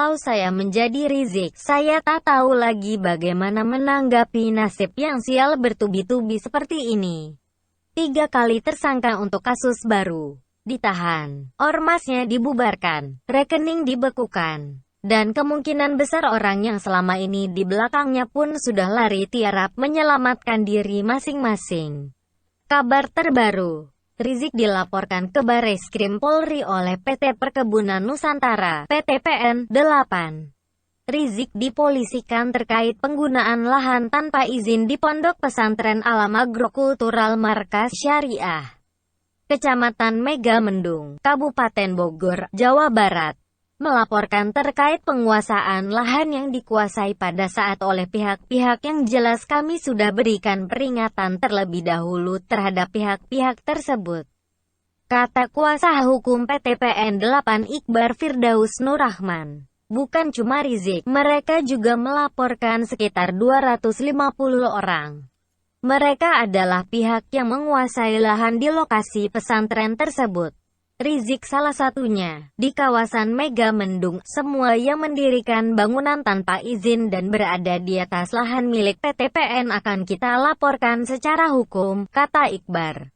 Kalau saya menjadi Rizik, saya tak tahu lagi bagaimana menanggapi nasib yang sial bertubi-tubi seperti ini. 3 kali tersangka untuk kasus baru. Ditahan, ormasnya dibubarkan, rekening dibekukan. Dan kemungkinan besar orang yang selama ini di belakangnya pun sudah lari tiarap menyelamatkan diri masing-masing. Kabar terbaru. Rizik dilaporkan ke Barreskrim Polri oleh PT Perkebunan Nusantara (PTPN) 8. Rizik dipolisikan terkait penggunaan lahan tanpa izin di Pondok Pesantren Alam Agrokultural Markas Syariah, Kecamatan Megamendung, Kabupaten Bogor, Jawa Barat, melaporkan terkait penguasaan lahan yang dikuasai pada saat oleh pihak-pihak yang jelas kami sudah berikan peringatan terlebih dahulu terhadap pihak-pihak tersebut. Kata kuasa hukum PTPN 8 Iqbar Firdaus Nurrahman. Bukan cuma Rizik, mereka juga melaporkan sekitar 250 orang. Mereka adalah pihak yang menguasai lahan di lokasi pesantren tersebut. Rizik salah satunya. Di kawasan Megamendung, semua yang mendirikan bangunan tanpa izin dan berada di atas lahan milik PTPN akan kita laporkan secara hukum, kata Iqbar.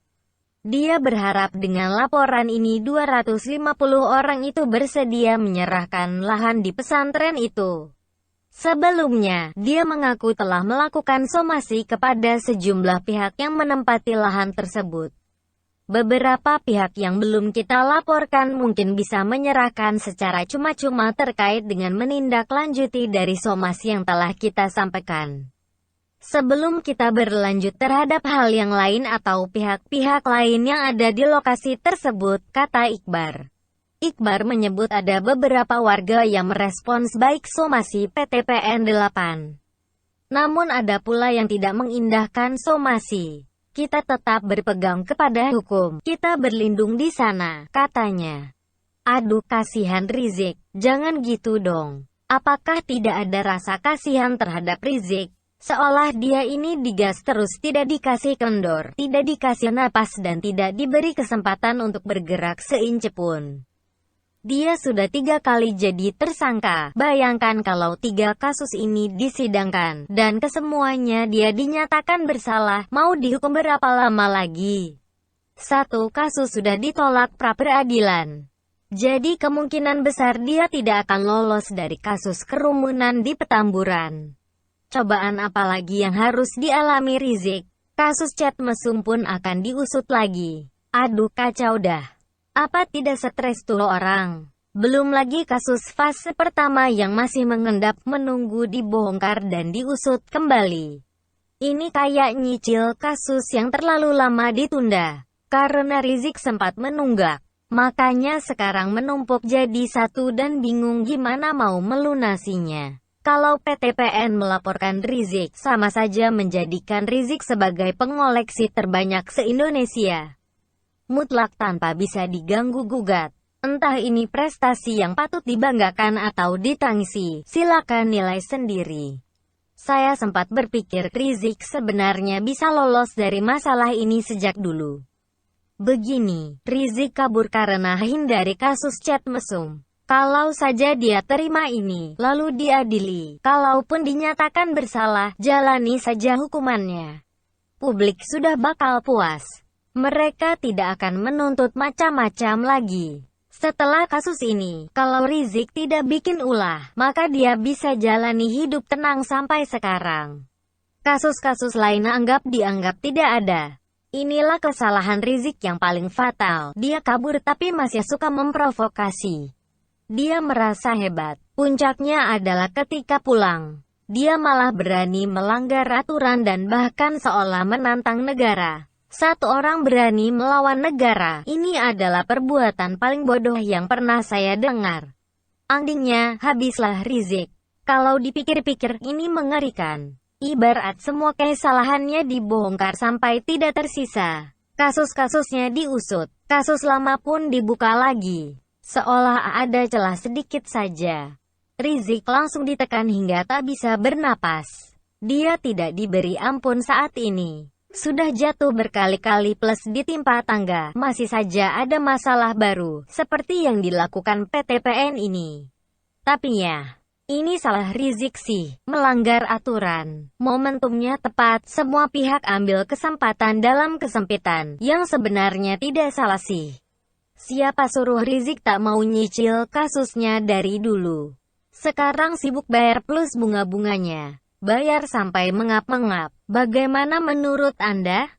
Dia berharap dengan laporan ini 250 orang itu bersedia menyerahkan lahan di pesantren itu. Sebelumnya, dia mengaku telah melakukan somasi kepada sejumlah pihak yang menempati lahan tersebut. Beberapa pihak yang belum kita laporkan mungkin bisa menyerahkan secara cuma-cuma terkait dengan menindaklanjuti dari somasi yang telah kita sampaikan. Sebelum kita berlanjut terhadap hal yang lain atau pihak-pihak lain yang ada di lokasi tersebut, kata Iqbar. Iqbar menyebut ada beberapa warga yang merespons baik somasi PTPN 8. Namun ada pula yang tidak mengindahkan somasi. Kita tetap berpegang kepada hukum, kita berlindung di sana, katanya. Aduh kasihan Rizik, jangan gitu dong. Apakah tidak ada rasa kasihan terhadap Rizik? Seolah dia ini digas terus, tidak dikasih kendor, tidak dikasih napas dan tidak diberi kesempatan untuk bergerak seinci pun. Dia sudah 3 kali jadi tersangka. Bayangkan kalau 3 kasus ini disidangkan, dan kesemuanya dia dinyatakan bersalah, mau dihukum berapa lama lagi? 1 kasus sudah ditolak pra-peradilan. Jadi kemungkinan besar dia tidak akan lolos dari kasus kerumunan di Petamburan. Cobaan apa lagi yang harus dialami Rizik? Kasus chat mesum pun akan diusut lagi. Aduh kacau dah. Apa tidak stres tuh orang? Belum lagi kasus fase pertama yang masih mengendap menunggu dibongkar dan diusut kembali. Ini kayak nyicil kasus yang terlalu lama ditunda. Karena Rizik sempat menunggak. Makanya sekarang menumpuk jadi satu dan bingung gimana mau melunasinya. Kalau PTPN melaporkan Rizik, sama saja menjadikan Rizik sebagai pengoleksi terbanyak se-Indonesia. Mutlak tanpa bisa diganggu-gugat. Entah ini prestasi yang patut dibanggakan atau ditangisi, silakan nilai sendiri. Saya sempat berpikir Rizik sebenarnya bisa lolos dari masalah ini sejak dulu. Begini, Rizik kabur karena hindari kasus chat mesum. Kalau saja dia terima ini, lalu diadili, kalaupun dinyatakan bersalah, jalani saja hukumannya. Publik sudah bakal puas. Mereka tidak akan menuntut macam-macam lagi. Setelah kasus ini, kalau Rizik tidak bikin ulah, maka dia bisa jalani hidup tenang sampai sekarang. Kasus-kasus lain dianggap tidak ada. Inilah kesalahan Rizik yang paling fatal. Dia kabur tapi masih suka memprovokasi. Dia merasa hebat. Puncaknya adalah ketika pulang. Dia malah berani melanggar aturan dan bahkan seolah menantang negara. 1 orang berani melawan negara, ini adalah perbuatan paling bodoh yang pernah saya dengar. Endingnya, habislah Rizik. Kalau dipikir-pikir, ini mengerikan. Ibarat semua kesalahannya dibongkar sampai tidak tersisa. Kasus-kasusnya diusut, kasus lama pun dibuka lagi. Seolah ada celah sedikit saja. Rizik langsung ditekan hingga tak bisa bernapas. Dia tidak diberi ampun saat ini. Sudah jatuh berkali-kali plus ditimpa tangga, masih saja ada masalah baru, seperti yang dilakukan PTPN ini. Tapi ya, ini salah Rizik sih, melanggar aturan. Momentumnya tepat, semua pihak ambil kesempatan dalam kesempitan, yang sebenarnya tidak salah sih. Siapa suruh Rizik tak mau nyicil kasusnya dari dulu? Sekarang sibuk bayar plus bunga-bunganya. Bayar sampai mengap-mengap. Bagaimana menurut Anda?